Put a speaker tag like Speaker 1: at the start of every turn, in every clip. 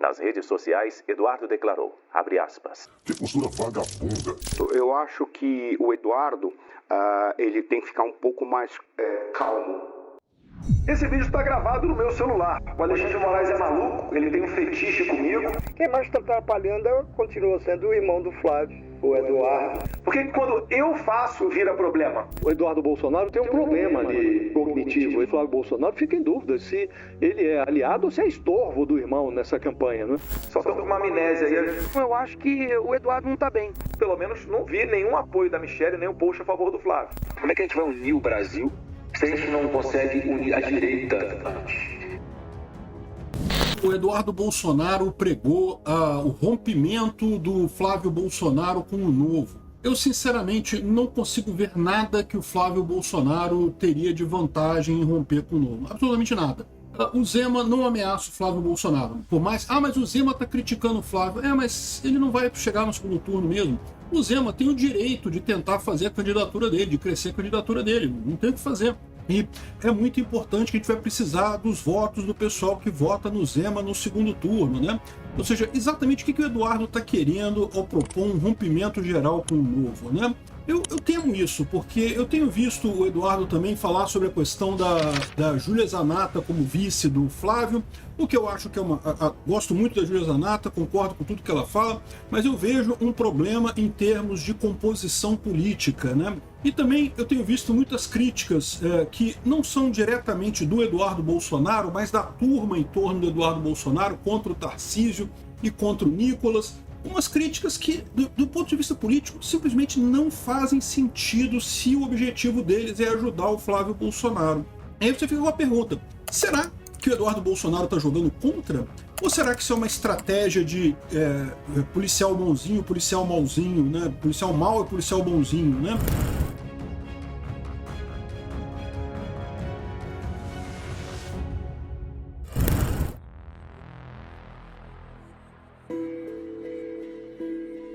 Speaker 1: Nas redes sociais, Eduardo declarou, abre aspas,
Speaker 2: Que postura vagabunda.
Speaker 3: Eu acho que o Eduardo, ele tem que ficar um pouco mais calmo.
Speaker 4: Esse vídeo está gravado no meu celular. O Alexandre de Moraes é maluco, ele tem um fetiche comigo.
Speaker 5: Quem mais está atrapalhando continua sendo o irmão do Flávio, o Eduardo.
Speaker 4: Porque quando eu faço, vira problema.
Speaker 6: O Eduardo Bolsonaro tem um problema ali cognitivo. O Flávio Bolsonaro fica em dúvida se ele é aliado ou se é estorvo do irmão nessa campanha, né?
Speaker 4: Só estou com uma amnésia aí.
Speaker 5: Eu acho que o Eduardo não está bem.
Speaker 4: Pelo menos não vi nenhum apoio da Michelle, nem um post a favor do Flávio.
Speaker 7: Como é que a gente vai unir o Brasil se a gente não consegue unir a direita antes?
Speaker 8: O Eduardo Bolsonaro pregou o rompimento do Flávio Bolsonaro com o Novo. Eu, sinceramente, não consigo ver nada que o Flávio Bolsonaro teria de vantagem em romper com o Novo. Absolutamente nada. O Zema não ameaça o Flávio Bolsonaro. Por mais, mas o Zema está criticando o Flávio. Mas ele não vai chegar no segundo turno mesmo. O Zema tem o direito de tentar fazer a candidatura dele, de crescer a candidatura dele. Não tem o que fazer. E é muito importante que a gente vai precisar dos votos do pessoal que vota no Zema no segundo turno, né? Ou seja, exatamente o que o Eduardo está querendo ao propor um rompimento geral com o Novo, né? Eu temo isso, porque eu tenho visto o Eduardo também falar sobre a questão da Júlia Zanatta como vice do Flávio, o que eu acho que é gosto muito da Júlia Zanatta, concordo com tudo que ela fala, mas eu vejo um problema em termos de composição política, né? E também eu tenho visto muitas críticas que não são diretamente do Eduardo Bolsonaro, mas da turma em torno do Eduardo Bolsonaro contra o Tarcísio e contra o Nicolas. Umas críticas que, do ponto de vista político, simplesmente não fazem sentido se o objetivo deles é ajudar o Flávio Bolsonaro. Aí você fica com a pergunta, será que o Eduardo Bolsonaro está jogando contra? Ou será que isso é uma estratégia de policial bonzinho, policial malzinho, né? Policial mau e policial bonzinho, né?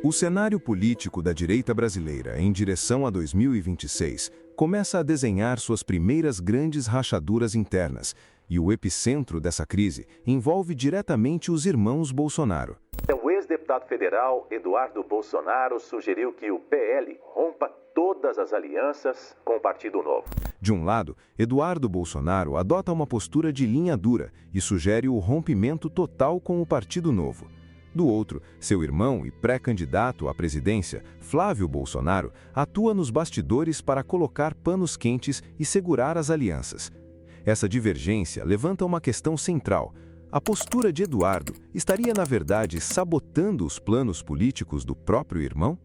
Speaker 9: O cenário político da direita brasileira em direção a 2026 começa a desenhar suas primeiras grandes rachaduras internas, e o epicentro dessa crise envolve diretamente os irmãos Bolsonaro.
Speaker 1: O ex-deputado federal Eduardo Bolsonaro sugeriu que o PL rompa todas as alianças com o Partido Novo.
Speaker 9: De um lado, Eduardo Bolsonaro adota uma postura de linha dura e sugere o rompimento total com o Partido Novo. Do outro, seu irmão e pré-candidato à presidência, Flávio Bolsonaro, atua nos bastidores para colocar panos quentes e segurar as alianças. Essa divergência levanta uma questão central. A postura de Eduardo estaria, na verdade, sabotando os planos políticos do próprio irmão?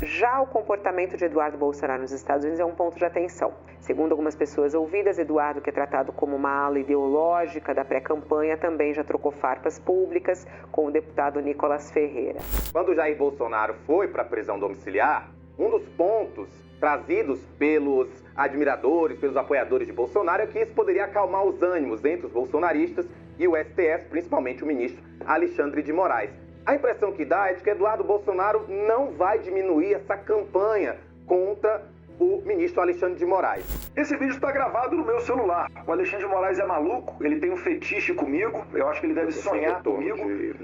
Speaker 10: Já o comportamento de Eduardo Bolsonaro nos Estados Unidos é um ponto de atenção. Segundo algumas pessoas ouvidas, Eduardo, que é tratado como uma ala ideológica da pré-campanha, também já trocou farpas públicas com o deputado Nicolas Ferreira.
Speaker 11: Quando Jair Bolsonaro foi para a prisão domiciliar, um dos pontos trazidos pelos admiradores, pelos apoiadores de Bolsonaro, é que isso poderia acalmar os ânimos entre os bolsonaristas e o STF, principalmente o ministro Alexandre de Moraes. A impressão que dá é de que Eduardo Bolsonaro não vai diminuir essa campanha contra o ministro Alexandre de Moraes.
Speaker 4: Esse vídeo está gravado no meu celular. O Alexandre de Moraes é maluco, ele tem um fetiche comigo, eu acho que ele deve sonhar comigo,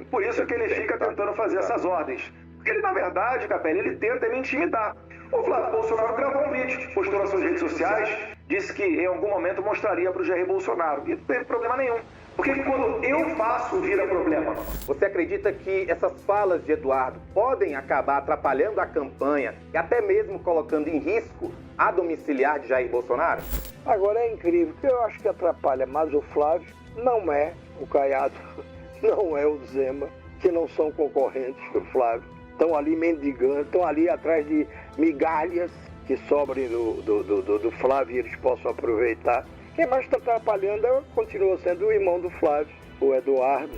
Speaker 4: por isso que ele fica tentando fazer essas ordens. Porque ele, na verdade, Capelli, ele tenta me intimidar. O Flávio Bolsonaro gravou um vídeo, postou nas suas redes sociais, disse que em algum momento mostraria para o Jair Bolsonaro. E não teve problema nenhum. Porque quando eu faço, vira problema.
Speaker 11: Você acredita que essas falas de Eduardo podem acabar atrapalhando a campanha e até mesmo colocando em risco a domiciliar de Jair Bolsonaro?
Speaker 5: Agora é incrível, porque eu acho que atrapalha mais o Flávio, não é o Caiado, não é o Zema, que não são concorrentes do Flávio. Estão ali mendigando, estão ali atrás de migalhas que sobrem do Flávio e eles possam aproveitar. Quem mais está atrapalhando continua sendo o irmão do Flávio, o Eduardo.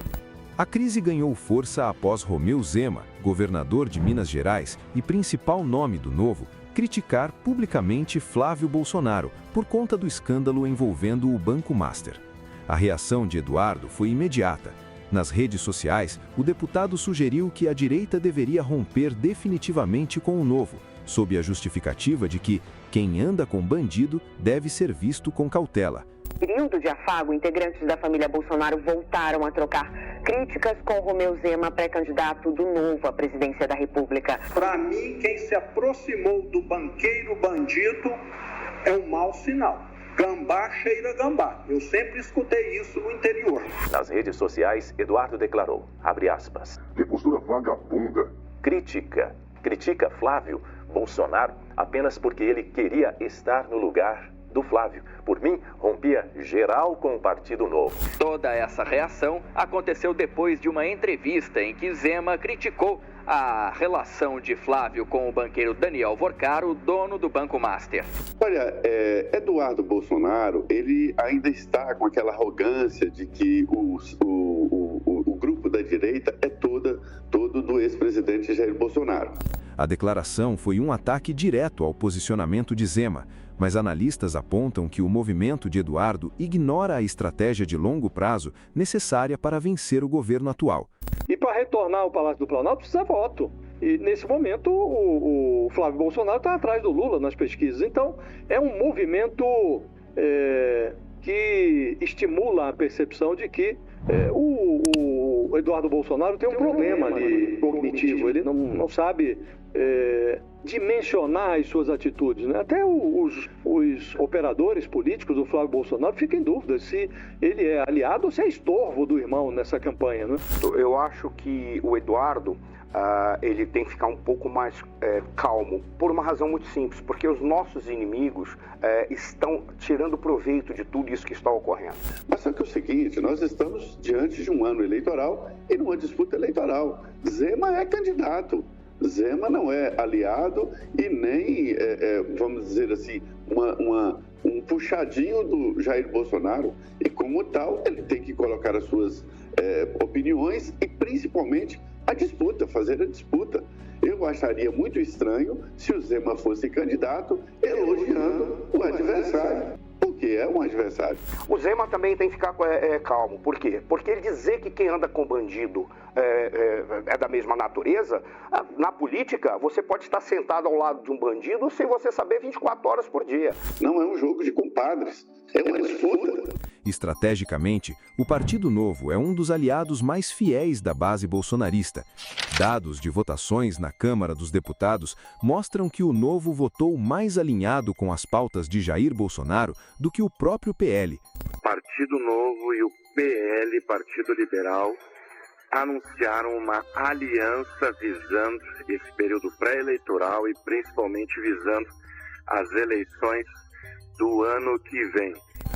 Speaker 9: A crise ganhou força após Romeu Zema, governador de Minas Gerais e principal nome do Novo, criticar publicamente Flávio Bolsonaro por conta do escândalo envolvendo o Banco Master. A reação de Eduardo foi imediata. Nas redes sociais, o deputado sugeriu que a direita deveria romper definitivamente com o Novo, sob a justificativa de que quem anda com bandido deve ser visto com cautela.
Speaker 10: Período de afago, integrantes da família Bolsonaro voltaram a trocar críticas com Romeu Zema, pré-candidato do Novo à presidência da República.
Speaker 12: Para mim, quem se aproximou do banqueiro bandido é um mau sinal. Gambá cheira gambá. Eu sempre escutei isso no interior.
Speaker 1: Nas redes sociais, Eduardo declarou, abre aspas,
Speaker 2: Que postura vagabunda.
Speaker 1: Critica Flávio Bolsonaro apenas porque ele queria estar no lugar do Flávio. Por mim, rompia geral com o Partido Novo.
Speaker 13: Toda essa reação aconteceu depois de uma entrevista em que Zema criticou a relação de Flávio com o banqueiro Daniel Vorcaro, dono do Banco Master.
Speaker 14: Olha, Eduardo Bolsonaro, ele ainda está com aquela arrogância de que o grupo da direita é todo do ex-presidente Jair Bolsonaro.
Speaker 9: A declaração foi um ataque direto ao posicionamento de Zema, mas analistas apontam que o movimento de Eduardo ignora a estratégia de longo prazo necessária para vencer o governo atual.
Speaker 6: E para retornar ao Palácio do Planalto precisa voto. E nesse momento o Flávio Bolsonaro está atrás do Lula nas pesquisas. Então é um movimento que estimula a percepção de que o Eduardo Bolsonaro tem um problema ali cognitivo. Ele não sabe dimensionar as suas atitudes, né? Até os operadores políticos do Flávio Bolsonaro ficam em dúvida se ele é aliado ou se é estorvo do irmão nessa campanha, né?
Speaker 3: Eu acho que o Eduardo ele tem que ficar um pouco mais calmo, por uma razão muito simples, porque os nossos inimigos estão tirando proveito de tudo isso que está ocorrendo.
Speaker 14: Mas só que é o seguinte, nós estamos diante de um ano eleitoral e numa disputa eleitoral. Zema é candidato. Zema não é aliado e nem, vamos dizer assim, um puxadinho do Jair Bolsonaro. E como tal, ele tem que colocar as suas opiniões e principalmente fazer a disputa. Eu acharia muito estranho se o Zema fosse candidato elogiando o adversário, porque é um adversário.
Speaker 3: O Zema também tem que ficar calmo. Por quê? Porque ele dizer que quem anda com bandido é da mesma natureza, na política você pode estar sentado ao lado de um bandido sem você saber 24 horas por dia.
Speaker 14: Não é um jogo de compadres, é uma disputa.
Speaker 9: Estrategicamente, o Partido Novo é um dos aliados mais fiéis da base bolsonarista. Dados de votações na Câmara dos Deputados mostram que o Novo votou mais alinhado com as pautas de Jair Bolsonaro do que o próprio PL.
Speaker 15: Partido Novo e o PL, Partido Liberal, anunciaram uma aliança visando esse período pré-eleitoral e principalmente visando as eleições do ano que vem.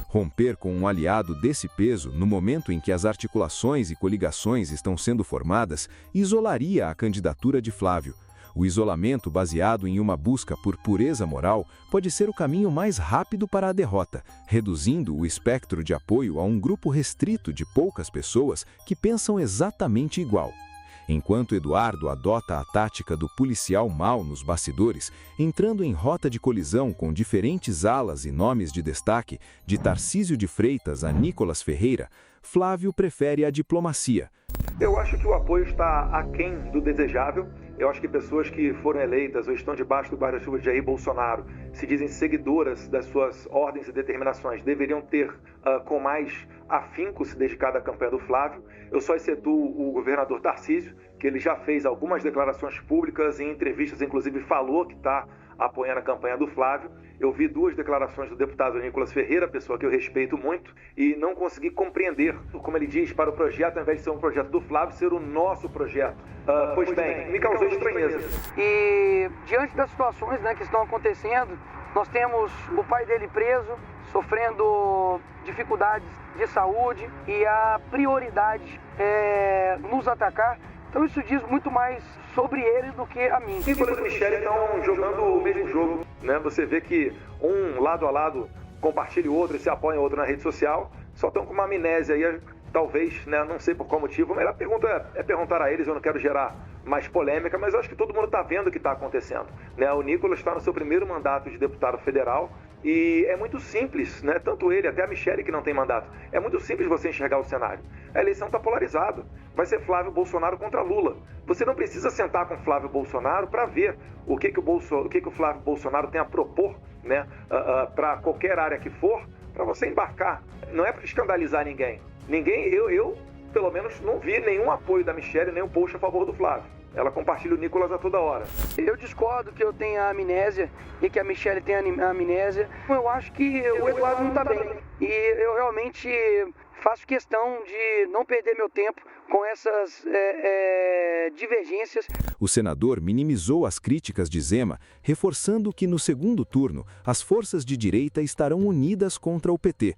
Speaker 9: Romper com um aliado desse peso, no momento em que as articulações e coligações estão sendo formadas, isolaria a candidatura de Flávio. O isolamento baseado em uma busca por pureza moral pode ser o caminho mais rápido para a derrota, reduzindo o espectro de apoio a um grupo restrito de poucas pessoas que pensam exatamente igual. Enquanto Eduardo adota a tática do policial mau nos bastidores, entrando em rota de colisão com diferentes alas e nomes de destaque, de Tarcísio de Freitas a Nicolas Ferreira, Flávio prefere a diplomacia.
Speaker 4: Eu acho que o apoio está aquém do desejável. Eu acho que pessoas que foram eleitas ou estão debaixo do guarda-chuva de Jair Bolsonaro, se dizem seguidoras das suas ordens e determinações, deveriam ter com mais afinco se dedicado à campanha do Flávio. Eu só excetuo o governador Tarcísio, que ele já fez algumas declarações públicas, em entrevistas inclusive falou que está apoiando a campanha do Flávio. Eu vi 2 declarações do deputado Nicolas Ferreira, pessoa que eu respeito muito, e não consegui compreender, como ele diz, para o projeto, ao invés de ser um projeto do Flávio, ser o nosso projeto. Pois bem, me causou estranheza.
Speaker 16: E diante das situações, né, que estão acontecendo, nós temos o pai dele preso, sofrendo dificuldades de saúde, e a prioridade é nos atacar. Então isso diz muito mais sobre ele do que a mim.
Speaker 4: Nicolas e Michele estão jogando o mesmo jogo, né? Você vê que um lado a lado compartilha o outro e se apoia o outro na rede social, só estão com uma amnésia aí, talvez, né? Não sei por qual motivo. A melhor pergunta é perguntar a eles, eu não quero gerar mais polêmica, mas eu acho que todo mundo está vendo o que está acontecendo, né? O Nicolas está no seu primeiro mandato de deputado federal, e é muito simples, né? Tanto ele, até a Michele, que não tem mandato. É muito simples você enxergar o cenário. A eleição está polarizada. Vai ser Flávio Bolsonaro contra Lula. Você não precisa sentar com Flávio Bolsonaro para ver o que o Flávio Bolsonaro tem a propor, né? Para qualquer área que for, para você embarcar. Não é para escandalizar ninguém. Eu, pelo menos, não vi nenhum apoio da Michelle, nem um post a favor do Flávio. Ela compartilha o Nicolas a toda hora.
Speaker 16: Eu discordo que eu tenha amnésia e que a Michelle tenha amnésia. Eu acho que o Eduardo não está bem. E eu realmente faço questão de não perder meu tempo com essas divergências.
Speaker 9: O senador minimizou as críticas de Zema, reforçando que no segundo turno as forças de direita estarão unidas contra o PT.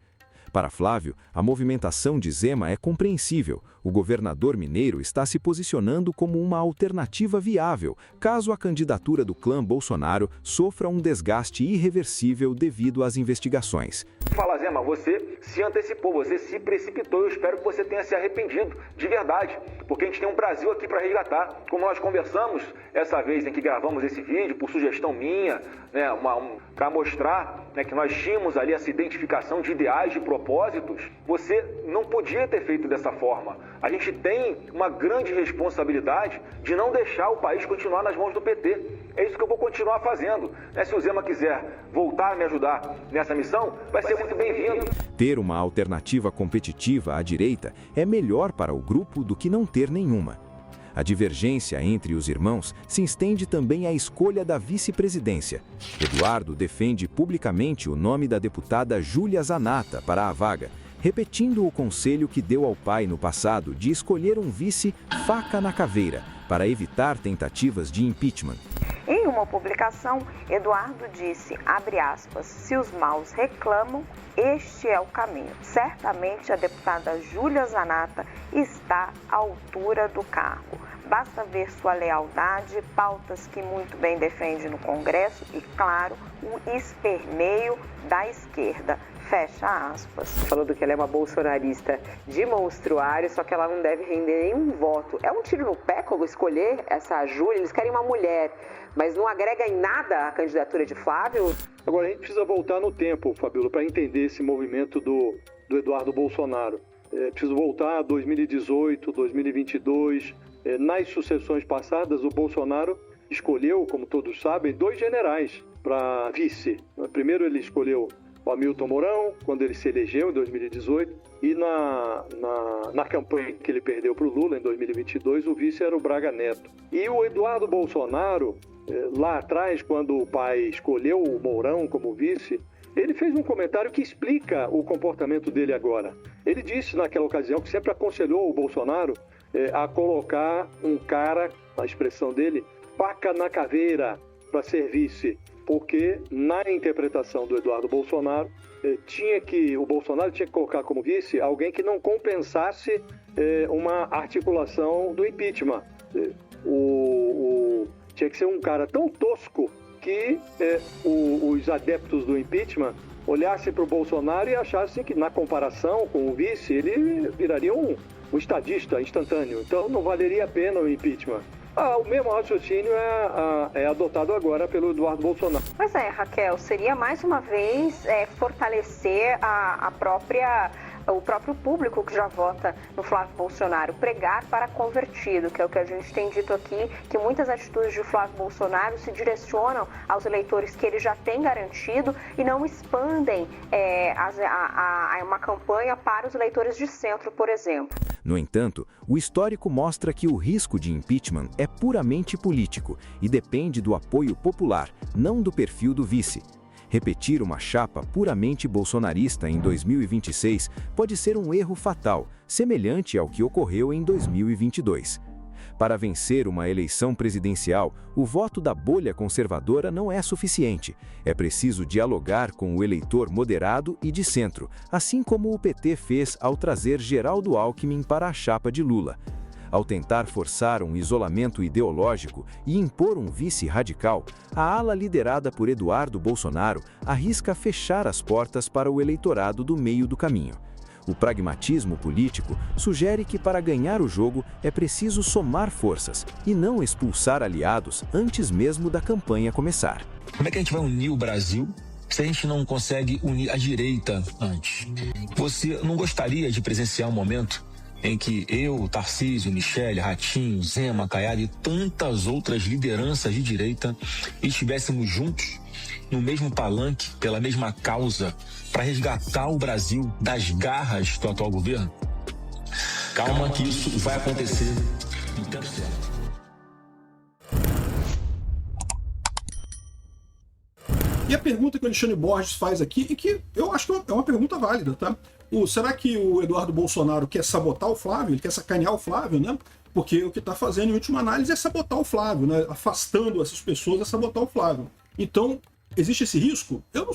Speaker 9: Para Flávio, a movimentação de Zema é compreensível. O governador mineiro está se posicionando como uma alternativa viável, caso a candidatura do clã Bolsonaro sofra um desgaste irreversível devido às investigações.
Speaker 1: Fala, Zema, você se antecipou, você se precipitou. Eu espero que você tenha se arrependido, de verdade, porque a gente tem um Brasil aqui para resgatar. Como nós conversamos essa vez em que gravamos esse vídeo, por sugestão minha, né, para mostrar, né, que nós tínhamos ali essa identificação de ideais, de propósitos, você não podia ter feito dessa forma. A gente tem uma grande responsabilidade de não deixar o país continuar nas mãos do PT. É isso que eu vou continuar fazendo. Se o Zema quiser voltar a me ajudar nessa missão, vai ser muito bem-vindo.
Speaker 9: Ter uma alternativa competitiva à direita é melhor para o grupo do que não ter nenhuma. A divergência entre os irmãos se estende também à escolha da vice-presidência. Eduardo defende publicamente o nome da deputada Júlia Zanata para a vaga, repetindo o conselho que deu ao pai no passado de escolher um vice faca na caveira, para evitar tentativas de impeachment.
Speaker 17: Em uma publicação, Eduardo disse, abre aspas, se os maus reclamam, este é o caminho. Certamente a deputada Júlia Zanata está à altura do cargo. Basta ver sua lealdade, pautas que muito bem defende no Congresso e, claro, o espermeio da esquerda. Fecha aspas.
Speaker 10: Falando que ela é uma bolsonarista de monstruário, só que ela não deve render nenhum voto. É um tiro no pé como escolher essa Júlia? Eles querem uma mulher, mas não agrega em nada a candidatura de Flávio?
Speaker 6: Agora, a gente precisa voltar no tempo, Fabíola, para entender esse movimento do Eduardo Bolsonaro. Preciso voltar a 2018, 2022. Nas sucessões passadas, o Bolsonaro escolheu, como todos sabem, 2 generais para vice. Primeiro ele escolheu o Hamilton Mourão, quando ele se elegeu em 2018, e na campanha que ele perdeu para o Lula em 2022, o vice era o Braga Neto. E o Eduardo Bolsonaro, lá atrás, quando o pai escolheu o Mourão como vice, ele fez um comentário que explica o comportamento dele agora. Ele disse naquela ocasião que sempre aconselhou o Bolsonaro a colocar um cara, a expressão dele, faca na caveira para ser vice, porque na interpretação do Eduardo Bolsonaro, o Bolsonaro tinha que colocar como vice alguém que não compensasse uma articulação do impeachment. Tinha que ser um cara tão tosco que os adeptos do impeachment olhassem para o Bolsonaro e achassem que, na comparação com o vice, ele viraria um estadista instantâneo. Então, não valeria a pena o impeachment. O mesmo raciocínio é adotado agora pelo Eduardo Bolsonaro.
Speaker 17: Pois é, Raquel, seria mais uma vez fortalecer o próprio público que já vota no Flávio Bolsonaro, pregar para convertido, que é o que a gente tem dito aqui, que muitas atitudes de Flávio Bolsonaro se direcionam aos eleitores que ele já tem garantido e não expandem uma campanha para os eleitores de centro, por exemplo.
Speaker 9: No entanto, o histórico mostra que o risco de impeachment é puramente político e depende do apoio popular, não do perfil do vice. Repetir uma chapa puramente bolsonarista em 2026 pode ser um erro fatal, semelhante ao que ocorreu em 2022. Para vencer uma eleição presidencial, o voto da bolha conservadora não é suficiente. É preciso dialogar com o eleitor moderado e de centro, assim como o PT fez ao trazer Geraldo Alckmin para a chapa de Lula. Ao tentar forçar um isolamento ideológico e impor um vice radical, a ala liderada por Eduardo Bolsonaro arrisca fechar as portas para o eleitorado do meio do caminho. O pragmatismo político sugere que para ganhar o jogo é preciso somar forças e não expulsar aliados antes mesmo da campanha começar.
Speaker 18: Como é que a gente vai unir o Brasil se a gente não consegue unir a direita antes? Você não gostaria de presenciar um momento em que eu, Tarcísio, Michele, Ratinho, Zema, Caiado e tantas outras lideranças de direita estivéssemos juntos no mesmo palanque, pela mesma causa, para resgatar o Brasil das garras do atual governo? Calma que isso vai acontecer no tempo certo.
Speaker 8: E a pergunta que o Alexandre Borges faz aqui, e que eu acho que é uma pergunta válida, tá? Será que o Eduardo Bolsonaro quer sabotar o Flávio? Ele quer sacanear o Flávio, né? Porque o que está fazendo, em última análise, é sabotar o Flávio, né? Afastando essas pessoas é sabotar o Flávio. Então, existe esse risco? Eu não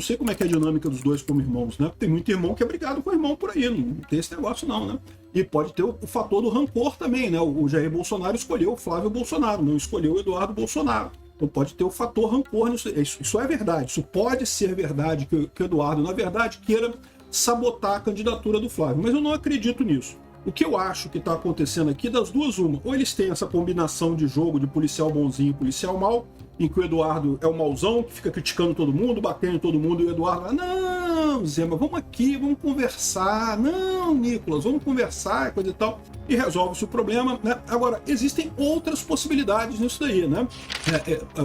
Speaker 8: sei como é que é a dinâmica dos dois como irmãos, né? Tem muito irmão que é brigado com o irmão por aí, não tem esse negócio não, né? E pode ter o fator do rancor também, né? O Jair Bolsonaro escolheu o Flávio Bolsonaro, não escolheu o Eduardo Bolsonaro. Então pode ter o fator rancor nisso. Isso é verdade, isso pode ser verdade, que o Eduardo, na verdade, queira sabotar a candidatura do Flávio. Mas eu não acredito nisso. O que eu acho que está acontecendo aqui, das duas, uma. Ou eles têm essa combinação de jogo de policial bonzinho e policial mau, em que o Eduardo é o mauzão, que fica criticando todo mundo, batendo em todo mundo, e o Eduardo fala, não, Zema, vamos aqui, vamos conversar. Não, Nicolas, vamos conversar, coisa e tal. E resolve-se o problema, né? Agora, existem outras possibilidades nisso daí, né?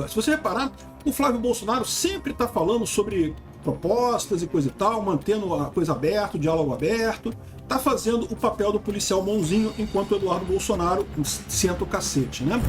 Speaker 8: Se você reparar, o Flávio Bolsonaro sempre está falando sobre propostas e coisa e tal, mantendo a coisa aberta, o diálogo aberto, está fazendo o papel do policial bonzinho, enquanto o Eduardo Bolsonaro senta o cacete, né?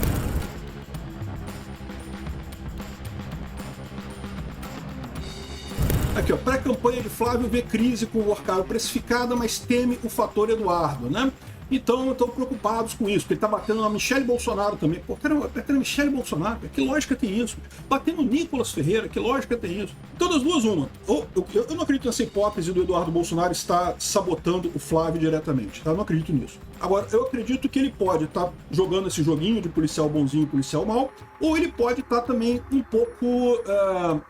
Speaker 8: Aqui, ó, pré-campanha de Flávio vê crise com o Workaro precificada, mas teme o fator Eduardo, né? Então, estão preocupados com isso, porque ele está batendo na Michele Bolsonaro também. Pô, cara, Michele Bolsonaro, que lógica tem isso? Batendo no Nicolas Ferreira, que lógica tem isso? Então, das duas, uma. Eu não acredito nessa hipótese do Eduardo Bolsonaro estar sabotando o Flávio diretamente, tá? Eu não acredito nisso. Agora, eu acredito que ele pode estar jogando esse joguinho de policial bonzinho e policial mau, ou ele pode estar também um pouco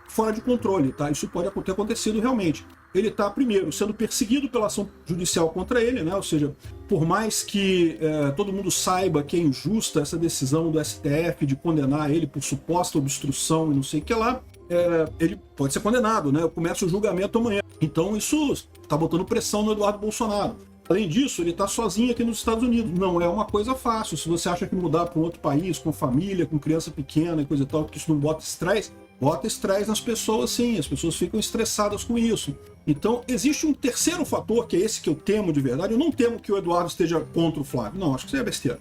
Speaker 8: fora de controle, tá? Isso pode ter acontecido realmente. Ele está, primeiro, sendo perseguido pela ação judicial contra ele, né? Ou seja, por mais que todo mundo saiba que é injusta essa decisão do STF de condenar ele por suposta obstrução e não sei o que lá, ele pode ser condenado, né? Começa o julgamento amanhã. Então isso está botando pressão no Eduardo Bolsonaro. Além disso, ele está sozinho aqui nos Estados Unidos. Não é uma coisa fácil. Se você acha que mudar para um outro país, com família, com criança pequena e coisa e tal, que isso não bota estresse nas pessoas, sim. As pessoas ficam estressadas com isso. Então, existe um terceiro fator, que é esse que eu temo de verdade. Eu não temo que o Eduardo esteja contra o Flávio. Não, acho que isso é besteira.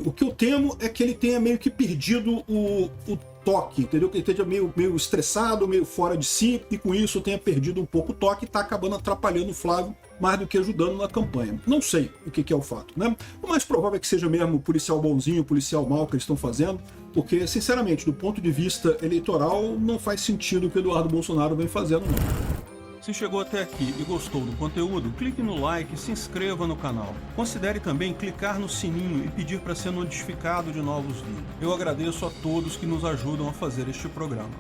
Speaker 8: O que eu temo é que ele tenha meio que perdido o toque, entendeu? Que ele esteja meio estressado, meio fora de si, e com isso tenha perdido um pouco o toque e está acabando atrapalhando o Flávio mais do que ajudando na campanha. Não sei o que é o fato, né? O mais provável é que seja mesmo o policial bonzinho, o policial mau que eles estão fazendo, porque, sinceramente, do ponto de vista eleitoral, não faz sentido o que o Eduardo Bolsonaro vem fazendo, não.
Speaker 19: Se chegou até aqui e gostou do conteúdo, clique no like e se inscreva no canal. Considere também clicar no sininho e pedir para ser notificado de novos vídeos. Eu agradeço a todos que nos ajudam a fazer este programa.